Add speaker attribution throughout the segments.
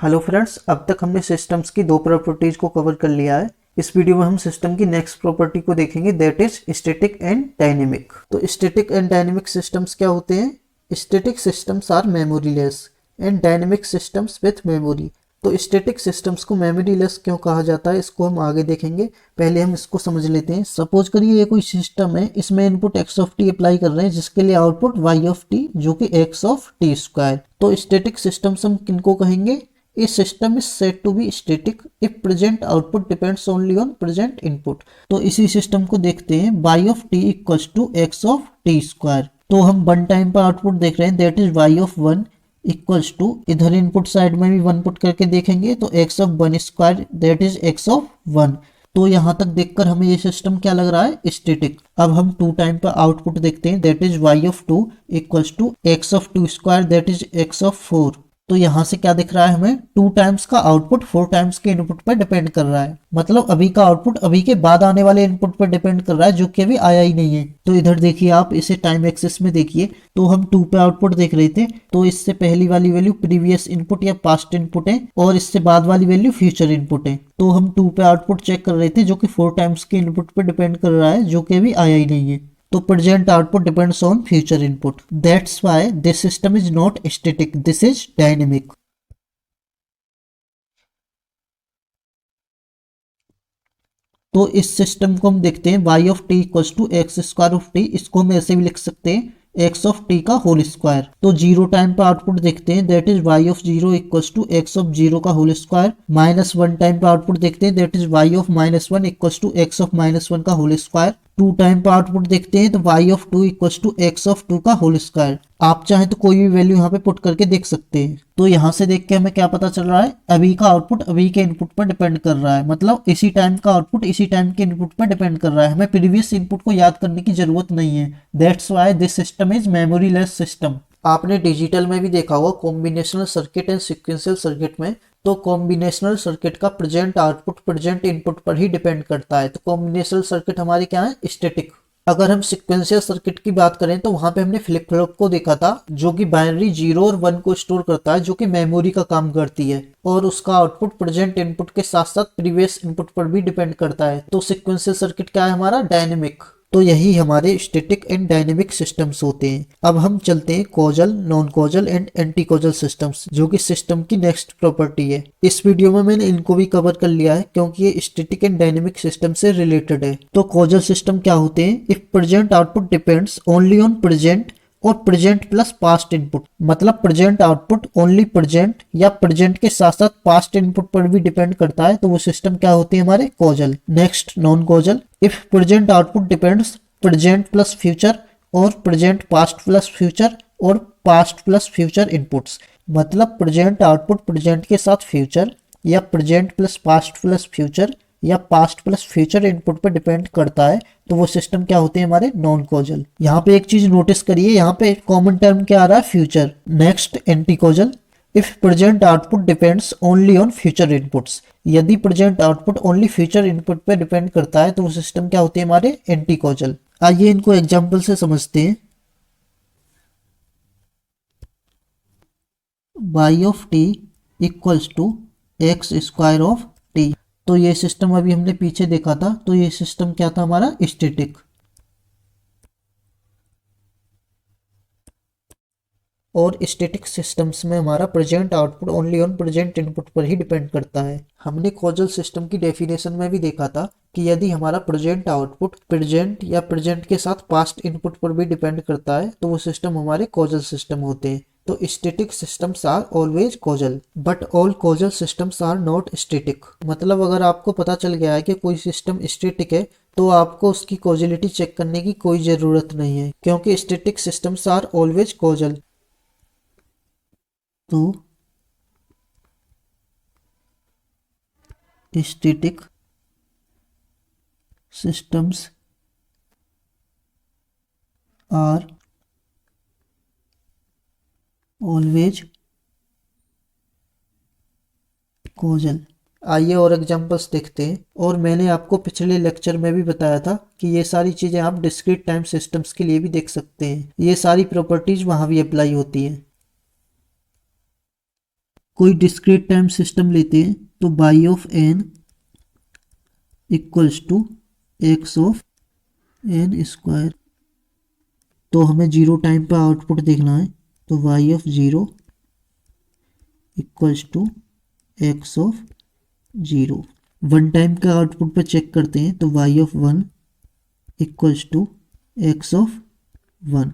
Speaker 1: Hello friends, अब तक हमने सिस्टम्स की दो प्रॉपर्टीज को कवर कर लिया है। इस वीडियो में हम सिस्टम की नेक्स्ट प्रॉपर्टी को देखेंगे, that is static and dynamic. तो स्टैटिक एंड डायनेमिक सिस्टम्स क्या होते हैं? Static systems are memoryless and dynamic systems with memory. तो स्टैटिक सिस्टम्स को मेमोरीलेस क्यों कहा जाता है, इसको हम आगे देखेंगे। पहले हम इसको समझ लेते हैं। सपोज करिए ये कोई सिस्टम है, इसमें input x of T apply कर रहे हैं, जिसके लिए आउटपुट y ऑफ टी जो कि x ऑफ टी स्क्वायर। तो स्टैटिक सिस्टम्स हम किनको कहेंगे? A system is said to be static if present output depends only on present input। तो इसी सिस्टम को देखते हैं। y of t equals to x of t square. तो हम वन टाइम पर आउटपुट देख रहे हैं, that is y of 1 equals to, इधर इनपुट साइड में भी 1 पुट करके देखेंगे तो x of 1 square that is x of 1। तो यहाँ तक देखकर हमें ये सिस्टम क्या लग रहा है? स्टैटिक। अब हम टू टाइम पर आउटपुट देखते हैं, that is y of 2 equals to x of 2 square that is x of 4। तो यहाँ से क्या दिख रहा है हमें? 2 टाइम्स का आउटपुट 4 टाइम्स के इनपुट पर डिपेंड कर रहा है। मतलब अभी का आउटपुट अभी के बाद आने वाले इनपुट पर डिपेंड कर रहा है, जो कि अभी आया ही नहीं है। तो इधर देखिए, आप इसे टाइम एक्सिस में देखिए, तो हम 2 पे आउटपुट देख रहे थे, तो इससे पहली वाली वैल्यू प्रीवियस इनपुट या पास्ट इनपुट है और इससे बाद वाली वैल्यू फ्यूचर इनपुट है। तो हम 2 पे आउटपुट चेक कर रहे थे, जो कि 4 टाइम्स के इनपुट पर डिपेंड कर रहा है, जो कि अभी आया ही नहीं है। तो present output depends on future input. That's why this system is not static. This is dynamic. तो इस सिस्टम को हम देखते हैं, y of T equals to x square of t. इसको हम ऐसे भी लिख सकते हैं, एक्स ऑफ टी का होल स्क्वायर। तो जीरो टाइम पर आउटपुट देखते हैं, that is y of zero equals to x of zero का whole square. Minus one time पर आउटपुट देखते हैं, that is y of minus one equals to x of minus one का whole square. Two time पर output देखते हैं तो y of two equals to x of two का whole square. आप चाहें तो कोई भी वैल्यू यहाँ पे पुट करके देख सकते हैं। तो यहाँ से देख के हमें क्या पता चल रहा है? अभी का आउटपुट अभी के इनपुट पर डिपेंड कर रहा है। मतलब इसी टाइम का आउटपुट इसी टाइम के इनपुट पर डिपेंड कर रहा है। हमें प्रीवियस इनपुट को याद करने की जरूरत नहीं है। That's why this system is memory less system. आपने डिजिटल में भी देखा होगा, combinational circuit and sequential circuit में। तो कॉम्बिनेशनल सर्किट का प्रेजेंट आउटपुट प्रेजेंट इनपुट पर ही डिपेंड करता है। तो कॉम्बिनेशनल सर्किट हमारी क्या है? स्टैटिक। अगर हम सिक्वेंशियल सर्किट की बात करें तो वहां पे हमने फ्लिप फ्लॉप को देखा था, जो कि बाइनरी 0 और 1 को स्टोर करता है, जो कि मेमोरी का काम करती है और उसका आउटपुट प्रेजेंट इनपुट के साथ साथ प्रीवियस इनपुट पर भी डिपेंड करता है। तो सिक्वेंशियल सर्किट क्या है हमारा? डायनेमिक। तो यही हमारे स्टैटिक एंड डायनेमिक सिस्टम्स होते हैं। अब हम चलते हैं causal, non causal and anti causal systems, जो कि सिस्टम की नेक्स्ट प्रॉपर्टी है। इस वीडियो में मैंने इनको भी कवर कर लिया है, क्योंकि ये स्टैटिक एंड डायनेमिक सिस्टम से रिलेटेड है। तो कॉजल सिस्टम क्या होते हैं? If present output depends only on present और प्रेजेंट प्लस पास्ट इनपुट। मतलब प्रेजेंट आउटपुट ओनली प्रेजेंट या प्रेजेंट के साथ साथ पास्ट इनपुट पर भी डिपेंड करता है, तो वो सिस्टम क्या होते हैं हमारे? Causal. Next, non causal. If present output depends present plus future और प्रेजेंट पास्ट प्लस फ्यूचर और पास्ट प्लस फ्यूचर इनपुट्स। मतलब प्रेजेंट आउटपुट प्रेजेंट के साथ फ्यूचर या present plus past plus future या पास्ट प्लस फ्यूचर इनपुट पर depend करता है, तो वो सिस्टम क्या होते हैं हमारे? Non causal. यहाँ पे एक चीज नोटिस करिए, यहाँ पे कॉमन टर्म क्या आ रहा है? Future. Next, anti causal. If present output depends only on future inputs. यदि present output only future input पर डिपेंड करता है, तो वो सिस्टम क्या होते हैं हमारे? Anti causal. आइए इनको एग्जाम्पल से समझते हैं। y of T equals to x square of t. तो ये सिस्टम अभी हमने पीछे देखा था, तो ये सिस्टम क्या था हमारा? स्टैटिक। और स्टैटिक सिस्टम्स में हमारा present output only on present input पर ही डिपेंड करता है। हमने कॉजल सिस्टम की डेफिनेशन में भी देखा था कि यदि हमारा प्रेजेंट आउटपुट प्रेजेंट या प्रेजेंट के साथ पास्ट इनपुट पर भी डिपेंड करता है, तो वो सिस्टम हमारे कॉजल सिस्टम होते हैं। तो static systems are always causal, but all causal systems are not static. मतलब अगर आपको पता चल गया है कि कोई सिस्टम स्टैटिक है, तो आपको उसकी कॉजलिटी चेक करने की कोई जरूरत नहीं है, क्योंकि static systems are always causal. तो static systems are always causal। आइए और एग्जांपल्स देखते हैं। और मैंने आपको पिछले लेक्चर में भी बताया था कि ये सारी चीज़ें आप डिस्क्रीट टाइम सिस्टम्स के लिए भी देख सकते हैं। ये सारी प्रॉपर्टीज वहाँ भी अप्लाई होती हैं। कोई डिस्क्रीट टाइम सिस्टम लेते हैं तो y of n equals to x of n square. तो हमें जीरो टाइम पर आउटपुट देखना है, तो y of zero equals to x of zero. One time के आउटपुट पे चेक करते हैं तो y of one equals to x of one.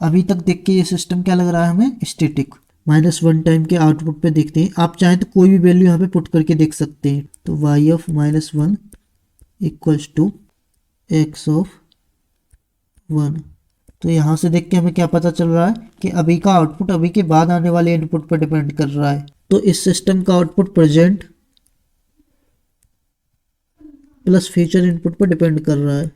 Speaker 1: अभी तक देख के ये सिस्टम क्या लग रहा है हमें, स्टैटिक। माइनस वन टाइम के आउटपुट पे देखते हैं, आप चाहें तो कोई भी वैल्यू यहाँ पे पुट करके देख सकते हैं। तो y of minus one equals to x of one. तो यहाँ से देख के हमें क्या पता चल रहा है कि अभी का आउटपुट अभी के बाद आने वाले इनपुट पर डिपेंड कर रहा है। तो इस सिस्टम का output present plus future input पर डिपेंड कर रहा है।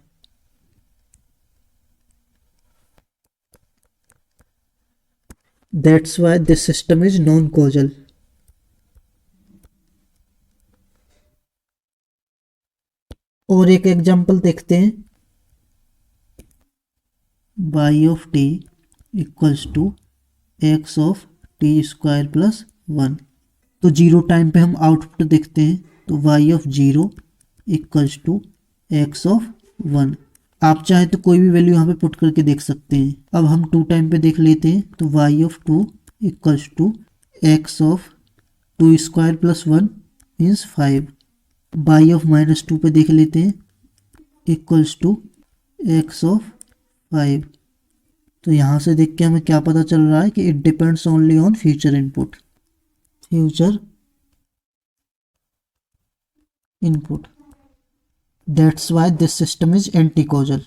Speaker 1: That's why this system is non-causal. और एक एग्जांपल देखते हैं, y of t equals to x of T square plus one. तो जीरो टाइम पे हम आउटपुट देखते हैं तो y of zero equals to x of one. आप चाहे तो कोई भी वैल्यू यहाँ पे पुट करके देख सकते हैं। अब हम टू टाइम पे देख लेते हैं तो y of two equals to x of two square plus one means five. y of minus two पे देख लेते हैं equals to x of five. तो यहाँ से देख के हमें क्या पता चल रहा है कि it depends only on future input. Future input, that's why this system is anti causal.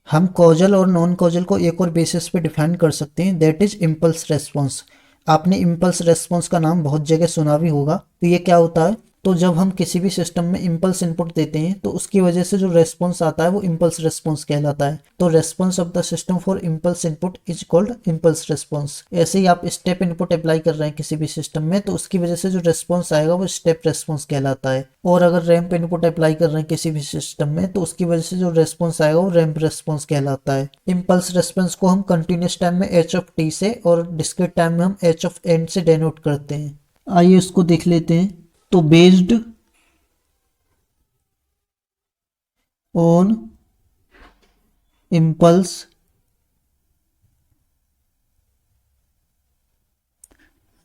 Speaker 1: हम कॉजल और नॉन कॉजल को एक और बेसिस पे डिफाइन कर सकते हैं, दैट इज इम्पल्स रेस्पॉन्स। आपने इम्पल्स रेस्पॉन्स का नाम बहुत जगह सुना भी होगा। तो ये क्या होता है, तो जब हम किसी भी सिस्टम में इम्पल्स इनपुट देते हैं तो उसकी वजह से जो रेस्पॉन्स आता है वो इम्पल्स रेस्पॉन्स कहलाता है। तो response of the system for impulse input is called impulse response. ऐसे ही आप स्टेप इनपुट अप्लाई कर रहे हैं किसी भी सिस्टम में तो उसकी वजह से जो रेस्पॉन्स आएगा वो स्टेप रेस्पॉन्स कहलाता है। और अगर रैंप इनपुट अप्लाई कर रहे हैं किसी भी सिस्टम में तो उसकी वजह से जो रेस्पॉन्स आएगा वो रैंप रेस्पॉन्स कहलाता है। इम्पल्स रेस्पॉन्स को हम कंटिन्यूस टाइम में h ऑफ t से और डिस्क्रीट टाइम में हम h ऑफ n से डेनोट करते हैं। आइए उसको देख लेते हैं। तो based on impulse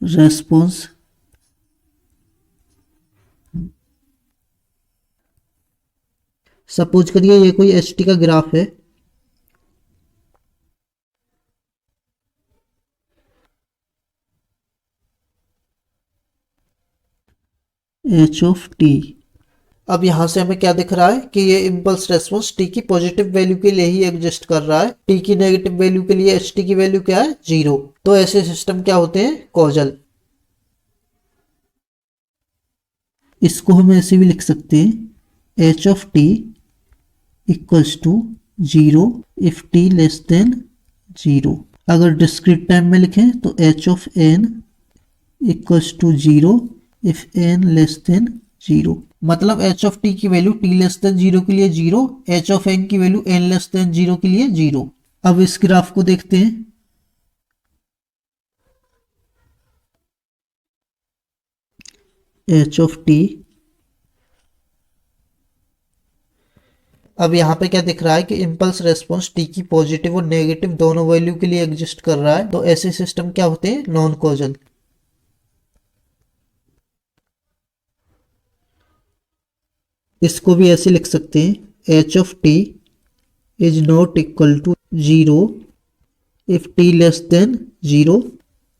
Speaker 1: response suppose करिए ये कोई एच टी का ग्राफ है। H of T. अब यहां से हमें क्या दिख रहा है कि ये इम्पल्स रेस्पॉन्स टी की पॉजिटिव वैल्यू के लिए ही एग्जिस्ट कर रहा है। टी की नेगेटिव वैल्यू के लिए एच टी की वैल्यू क्या है, जीरो। तो ऐसे सिस्टम क्या होते हैं, कॉजल। इसको हम ऐसे भी लिख सकते हैं, H of T equals to zero if T less than zero. अगर डिस्क्रीट टाइम में लिखें तो H of N equals to zero if N less than zero. मतलब एच ऑफ टी की value T less than zero के लिए zero, H of N की value N less than zero के लिए जीरो। अब इस ग्राफ को देखते हैं। एच ऑफ टी, अब यहाँ पे क्या दिख रहा है कि इम्पल्स रेस्पॉन्स टी की पॉजिटिव और नेगेटिव दोनों वैल्यू के लिए एग्जिस्ट कर रहा है। तो ऐसे सिस्टम क्या होते हैं, नॉन कॉजल। इसको भी ऐसे लिख सकते हैं, H of T is not equal to zero if T less than zero.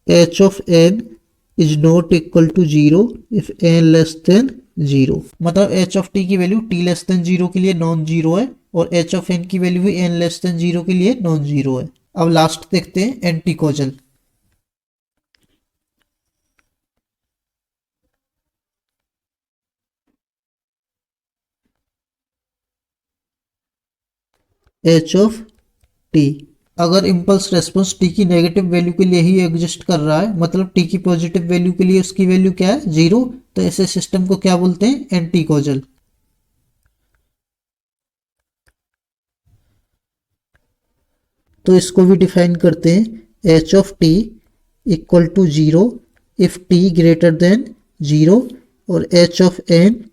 Speaker 1: H of N is not equal to zero if N less than zero. मतलब एच ऑफ टी की value T less than zero के लिए non zero है और H of N की value भी N less than zero के लिए नॉन जीरो है। अब लास्ट देखते हैं, anti causal. H of T, अगर इम्पल्स रेस्पॉन्स टी की नेगेटिव वैल्यू के लिए ही एग्जिस्ट कर रहा है, मतलब टी की पॉजिटिव वैल्यू के लिए उसकी वैल्यू क्या है, जीरो, तो ऐसे सिस्टम को क्या बोलते हैं, एंटी कॉजल। तो इसको भी डिफाइन करते हैं H of t equal to 0 if t greater than 0 और H of n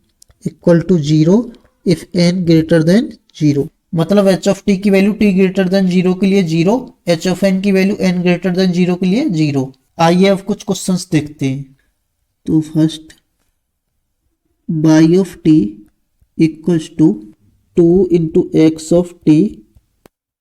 Speaker 1: equal to 0 if n greater than 0। मतलब एच ऑफ टी की वैल्यू टी ग्रेटर देन 0 के लिए 0, एच ऑफ एन की वैल्यू एन ग्रेटर देन 0 के लिए 0। आइए अब कुछ क्वेश्चंस देखते हैं। तो first y of T equals to 2 into x of t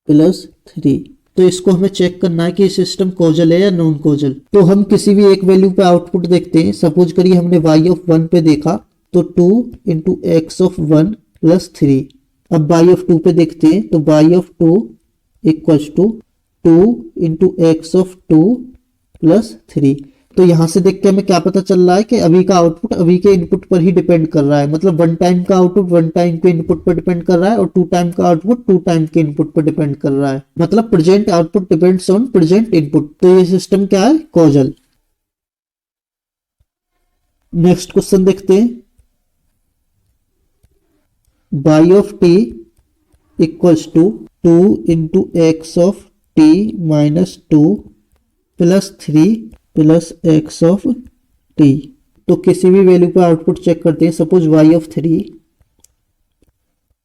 Speaker 1: plus 3। तो इसको हमें चेक करना है कि सिस्टम कॉजल है या नॉन कॉजल। तो हम किसी भी एक वैल्यू पे आउटपुट देखते हैं। सपोज करिए हमने y ऑफ 1 पे देखा तो 2 इंटू एक्स ऑफ 1 प्लस 3। अब y ऑफ 2 पे देखते हैं तो y of 2 equals to 2 into x of 2 plus 3। तो यहाँ से देख के हमें क्या पता चल रहा है कि अभी का आउटपुट अभी के इनपुट पर ही डिपेंड कर रहा है। मतलब वन टाइम का आउटपुट वन टाइम के इनपुट पर डिपेंड कर रहा है और टू टाइम का आउटपुट टू टाइम के इनपुट पर डिपेंड कर रहा है। मतलब present output depends on present input. तो ये सिस्टम क्या है? कॉजल। नेक्स्ट क्वेश्चन देखते हैं। Y of T equals to 2 into x of t minus 2 plus 3 plus x of t. तो किसी भी वैल्यू पर आउटपुट चेक करते हैं। Suppose y of 3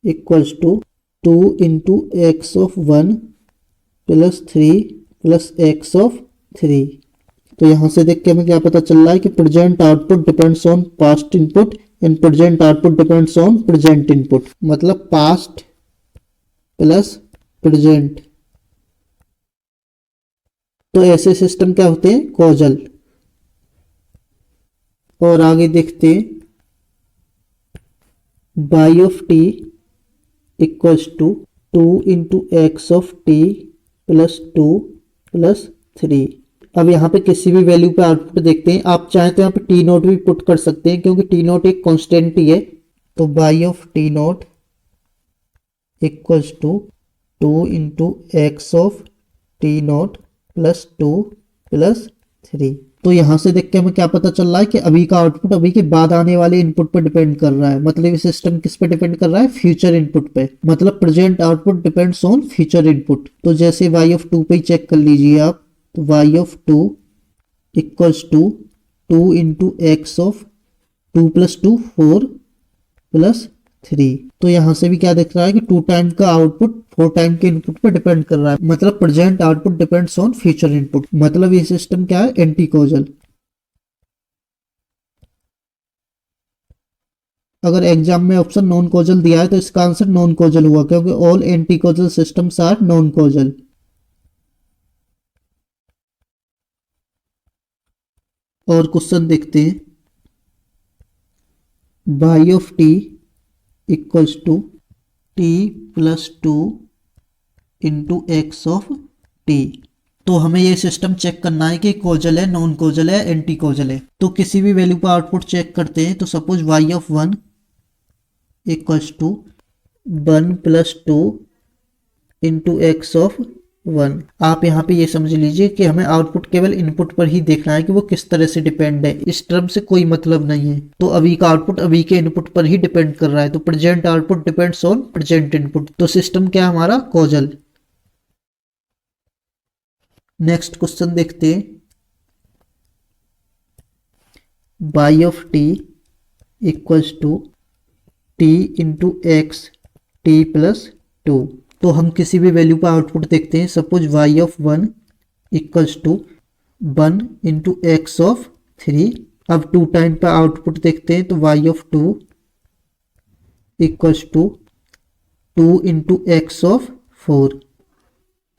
Speaker 1: equals to 2 into x of 1 plus 3 plus x of 3। तो यहाँ से देख के हमें क्या पता चल रहा है कि present output depends on past input and present output depends on present input. मतलब पास्ट प्लस प्रेजेंट। तो ऐसे सिस्टम क्या होते हैं? कॉजल। और आगे देखते हैं। Y of T equals to 2 into x of t plus 2 plus 3। अब यहाँ पे किसी भी वैल्यू पे आउटपुट देखते हैं। आप चाहें तो यहाँ पे टी नोट भी पुट कर सकते हैं क्योंकि टी नोट एक कांस्टेंट ही है। तो y of t naught equals to 2 into x of t naught plus 2 plus 3। तो यहां से देख के हमें क्या पता चल रहा है कि अभी का आउटपुट अभी के बाद आने वाले इनपुट पर डिपेंड कर रहा है। मतलब ये सिस्टम किस पे डिपेंड कर रहा है? फ्यूचर इनपुट पे। मतलब present output depends on future input. तो जैसे y ऑफ 2 पे ही चेक कर लीजिए आप। तो y of 2 equals to 2 into x of 2 plus 2 4 plus 3। तो यहां से भी क्या दिख रहा है कि 2 टाइम का आउटपुट 4 टाइम के इनपुट पर डिपेंड कर रहा है। मतलब present output depends on future input. मतलब ये सिस्टम क्या है? Anti causal. अगर एग्जाम में ऑप्शन नॉन कॉजल दिया है तो इसका आंसर नॉन कॉजल हुआ क्योंकि all anti causal systems are non causal. और क्वेश्चन देखते हैं। Y of T equals to t plus 2 into x of t. तो हमें ये सिस्टम चेक करना है कि कॉजल है, नॉन कॉजल है, एंटी कॉजल है। तो किसी भी वैल्यू पर आउटपुट चेक करते हैं। तो suppose y of 1 equals to 1 plus 2 into x of 1। आप यहाँ पे ये समझ लीजिए कि हमें आउटपुट केवल इनपुट पर ही देखना है कि वो किस तरह से डिपेंड है। इस टर्म से कोई मतलब नहीं है। तो अभी का आउटपुट अभी के इनपुट पर ही डिपेंड कर रहा है। तो present output depends on present input. तो सिस्टम क्या है हमारा? कॉजल। नेक्स्ट क्वेश्चन देखते हैं। Y of T equals to t into x t plus 2। तो हम किसी भी वैल्यू पर आउटपुट देखते हैं। Suppose y of 1 equals to 1 into x of 3। अब 2 टाइम पर आउटपुट देखते हैं। तो y of 2 equals to 2 into x of 4।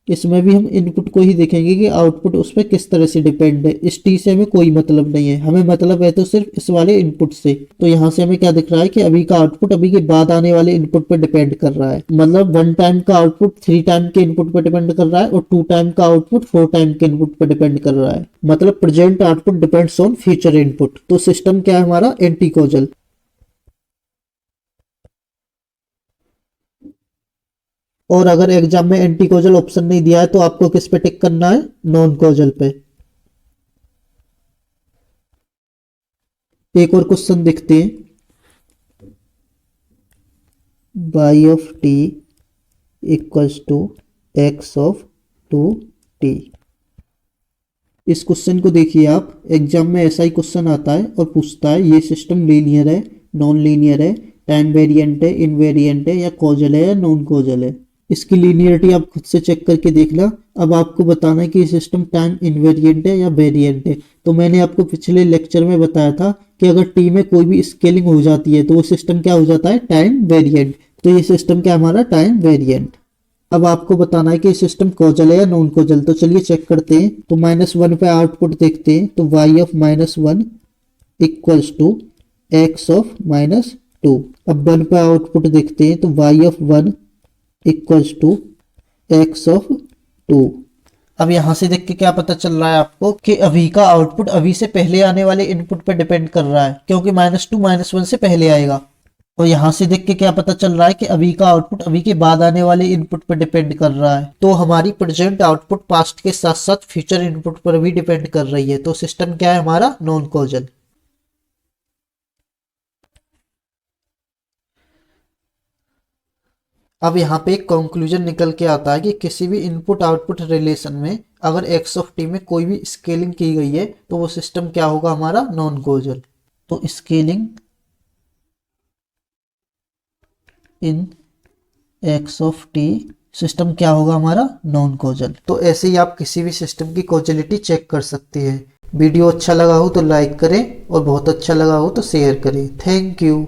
Speaker 1: इसमें भी हम इनपुट को ही देखेंगे कि आउटपुट उस पर किस तरह से डिपेंड है। इस टी से हमें कोई मतलब नहीं है। हमें मतलब है तो सिर्फ इस वाले इनपुट से। तो यहाँ से हमें क्या दिख रहा है कि अभी का आउटपुट अभी के बाद आने वाले इनपुट पर डिपेंड कर रहा है। मतलब 1 टाइम का आउटपुट 3 टाइम के इनपुट पर डिपेंड कर रहा है और 2 टाइम का आउटपुट 4 टाइम के इनपुट पर डिपेंड कर रहा है। मतलब present output depends on future input. तो सिस्टम क्या है हमारा? Anti causal. और अगर एग्जाम में एंटी कॉजल ऑप्शन नहीं दिया है तो आपको किस पे टिक करना है? नॉन कॉजल पे। एक और क्वेश्चन देखते हैं। Y of T equals to x of two t. इस क्वेश्चन को देखिए आप, एग्जाम में ऐसा ही क्वेश्चन आता है और पूछता है ये सिस्टम लीनियर है, नॉन लीनियर है, टाइम वेरिएंट है, इनवेरिएंट है, या कॉजल है या नॉन कॉजल है। इसकी लीनियरिटी आप खुद से चेक करके देखना। अब आपको बताना है कि ये सिस्टम टाइम इनवेरिएंट है या वेरिएंट है। तो मैंने आपको पिछले लेक्चर में बताया था कि अगर टी में कोई भी स्केलिंग हो जाती है तो वो सिस्टम क्या हो जाता है, टाइम वेरिएंट। तो ये सिस्टम क्या हमारा, टाइम वेरिएंट। अब आपको बताना है कि सिस्टम कॉजल है या नॉन कॉजल। तो चलिए चेक करते हैं। तो -1 पे आउटपुट देखते हैं। तो y of -1 equals to x of -2। अब 1 पे आउटपुट देखते हैं। तो y of 1 equals to x of 2। अब यहां से देख के क्या पता चल रहा है आपको कि अभी का आउटपुट अभी से पहले आने वाले इनपुट पर डिपेंड कर रहा है, क्योंकि -2 -1 से पहले आएगा। और यहाँ से देख के क्या पता चल रहा है कि अभी का आउटपुट अभी के बाद आने वाले इनपुट पर डिपेंड कर रहा है। तो हमारी प्रेजेंट आउटपुट पास्ट के साथ साथ फ्यूचर इनपुट पर भी डिपेंड कर रही है। तो सिस्टम क्या है हमारा, नॉन कॉजल। अब यहाँ पे एक कंक्लूजन निकल के आता है कि किसी भी इनपुट आउटपुट रिलेशन में अगर x ऑफ t में कोई भी स्केलिंग की गई है तो वो सिस्टम क्या होगा हमारा, नॉन कॉजल। तो scaling in x of t system क्या होगा हमारा, नॉन कॉजल। तो ऐसे ही आप किसी भी सिस्टम की कॉजलिटी चेक कर सकते हैं। वीडियो अच्छा लगा हो तो लाइक करें और बहुत अच्छा लगा हो तो शेयर करें। Thank you.